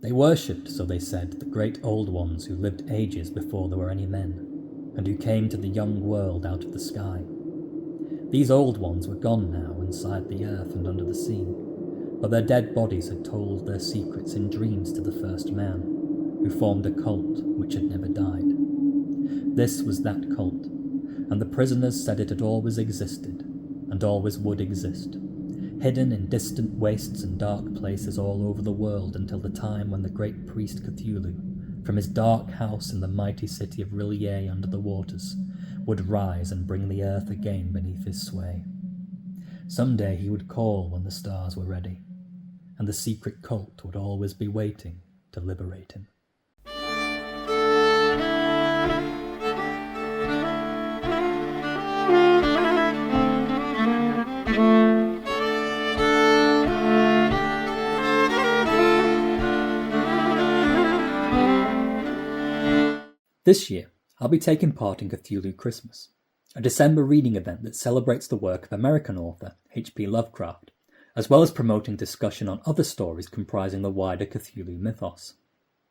They worshipped, so they said, the great old ones who lived ages before there were any men, and who came to the young world out of the sky. These old ones were gone now inside the earth and under the sea, but their dead bodies had told their secrets in dreams to the first man, who formed a cult which had never died. This was that cult, and the prisoners said it had always existed, and always would exist, hidden in distant wastes and dark places all over the world until the time when the great priest Cthulhu, from his dark house in the mighty city of Rillier under the waters, would rise and bring the earth again beneath his sway. Some day he would call when the stars were ready, and the secret cult would always be waiting to liberate him. This year, I'll be taking part in Cthulhu Christmas, a December reading event that celebrates the work of American author H.P. Lovecraft, as well as promoting discussion on other stories comprising the wider Cthulhu mythos.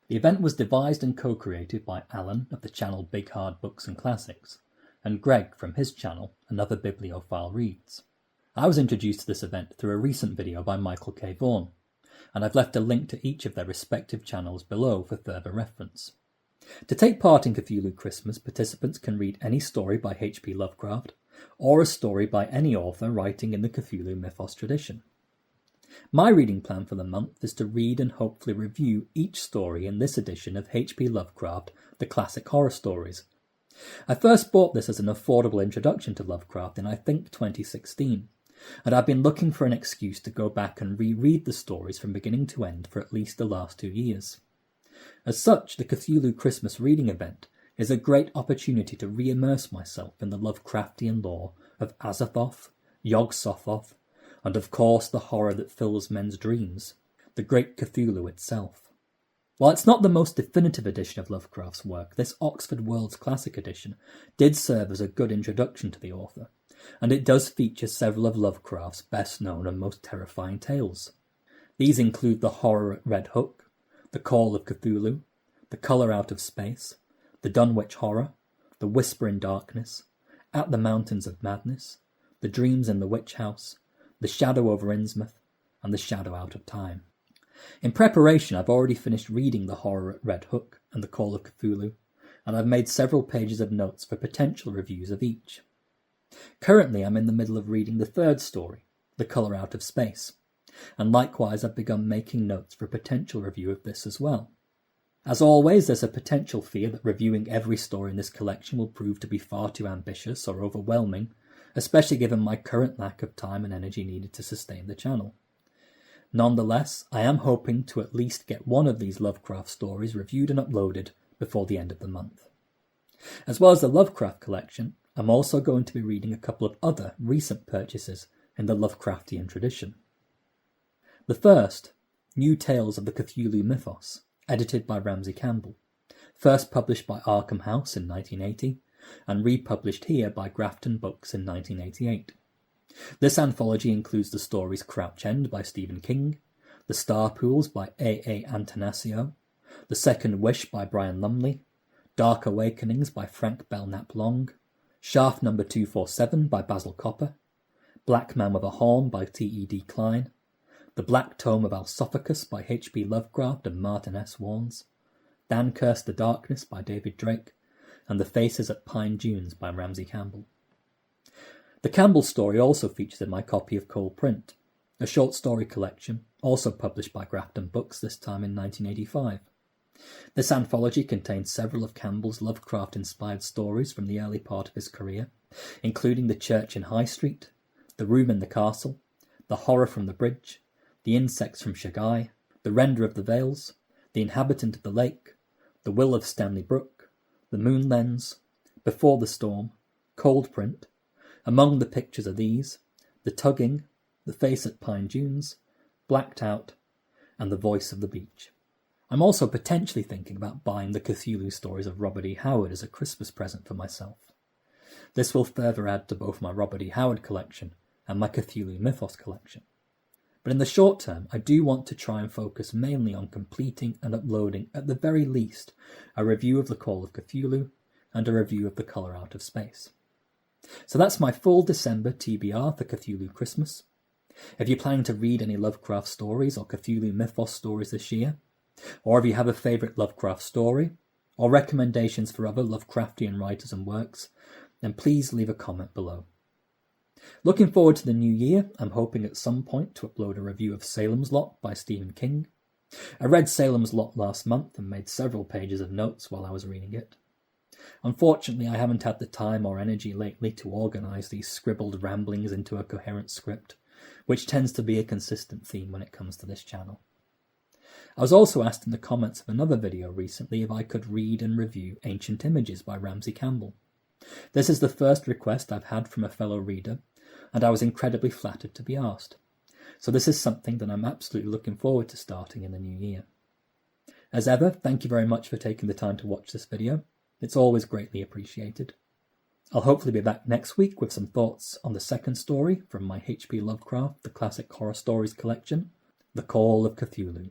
The event was devised and co-created by Alan of the channel Big Hard Books and Classics, and Greg from his channel Another Bibliophile Reads. I was introduced to this event through a recent video by Michael K. Vaughan, and I've left a link to each of their respective channels below for further reference. To take part in Cthulhu Christmas, participants can read any story by H.P. Lovecraft, or a story by any author writing in the Cthulhu mythos tradition. My reading plan for the month is to read and hopefully review each story in this edition of H.P. Lovecraft, The Classic Horror Stories. I first bought this as an affordable introduction to Lovecraft in, I think, 2016, and I've been looking for an excuse to go back and reread the stories from beginning to end for at least the last 2 years. As such, the Cthulhu Christmas reading event is a great opportunity to re-immerse myself in the Lovecraftian lore of Azathoth, Yog-Sothoth, and of course the horror that fills men's dreams, the great Cthulhu itself. While it's not the most definitive edition of Lovecraft's work, this Oxford World's Classic edition did serve as a good introduction to the author, and it does feature several of Lovecraft's best known and most terrifying tales. These include the horror at Red Hook, the Call of Cthulhu, The Colour Out of Space, The Dunwich Horror, The Whisper in Darkness, At the Mountains of Madness, The Dreams in the Witch House, The Shadow over Innsmouth, and The Shadow Out of Time. In preparation, I've already finished reading The Horror at Red Hook and The Call of Cthulhu, and I've made several pages of notes for potential reviews of each. Currently, I'm in the middle of reading the third story, The Colour Out of Space, and likewise I've begun making notes for a potential review of this as well. As always, there's a potential fear that reviewing every story in this collection will prove to be far too ambitious or overwhelming, especially given my current lack of time and energy needed to sustain the channel. Nonetheless, I am hoping to at least get one of these Lovecraft stories reviewed and uploaded before the end of the month. As well as the Lovecraft collection, I'm also going to be reading a couple of other recent purchases in the Lovecraftian tradition. The first, New Tales of the Cthulhu Mythos, edited by Ramsey Campbell, first published by Arkham House in 1980, and republished here by Grafton Books in 1988. This anthology includes the stories Crouch End by Stephen King, The Star Pools by A. Antanasio, The Second Wish by Brian Lumley, Dark Awakenings by Frank Belknap Long, Shaft No. 247 by Basil Copper, Black Man with a Horn by T.E.D. Klein, The Black Tome of Alsophocus by H.P. Lovecraft and Martin S. Warnes, Dan Cursed the Darkness by David Drake, and The Faces at Pine Dunes by Ramsey Campbell. The Campbell story also features in my copy of Cold Print, a short story collection also published by Grafton Books, this time in 1985. This anthology contains several of Campbell's Lovecraft-inspired stories from the early part of his career, including The Church in High Street, The Room in the Castle, The Horror from the Bridge, The Insects from Shagai, The Render of the Vales, The Inhabitant of the Lake, The Will of Stanley Brooke, The Moon Lens, Before the Storm, Cold Print. Among the pictures are these, The Tugging, The Face at Pine Dunes, Blacked Out, and The Voice of the Beach. I'm also potentially thinking about buying the Cthulhu stories of Robert E. Howard as a Christmas present for myself. This will further add to both my Robert E. Howard collection and my Cthulhu Mythos collection. But in the short term, I do want to try and focus mainly on completing and uploading, at the very least, a review of The Call of Cthulhu and a review of The Colour Out of Space. So that's my full December TBR for Cthulhu Christmas. If you're planning to read any Lovecraft stories or Cthulhu Mythos stories this year, or if you have a favourite Lovecraft story, or recommendations for other Lovecraftian writers and works, then please leave a comment below. Looking forward to the new year, I'm hoping at some point to upload a review of Salem's Lot by Stephen King. I read Salem's Lot last month and made several pages of notes while I was reading it. Unfortunately, I haven't had the time or energy lately to organise these scribbled ramblings into a coherent script, which tends to be a consistent theme when it comes to this channel. I was also asked in the comments of another video recently if I could read and review Ancient Images by Ramsey Campbell. This is the first request I've had from a fellow reader, and I was incredibly flattered to be asked. So this is something that I'm absolutely looking forward to starting in the new year. As ever, thank you very much for taking the time to watch this video. It's always greatly appreciated. I'll hopefully be back next week with some thoughts on the second story from my H.P. Lovecraft The Classic Horror Stories collection, The Call of Cthulhu.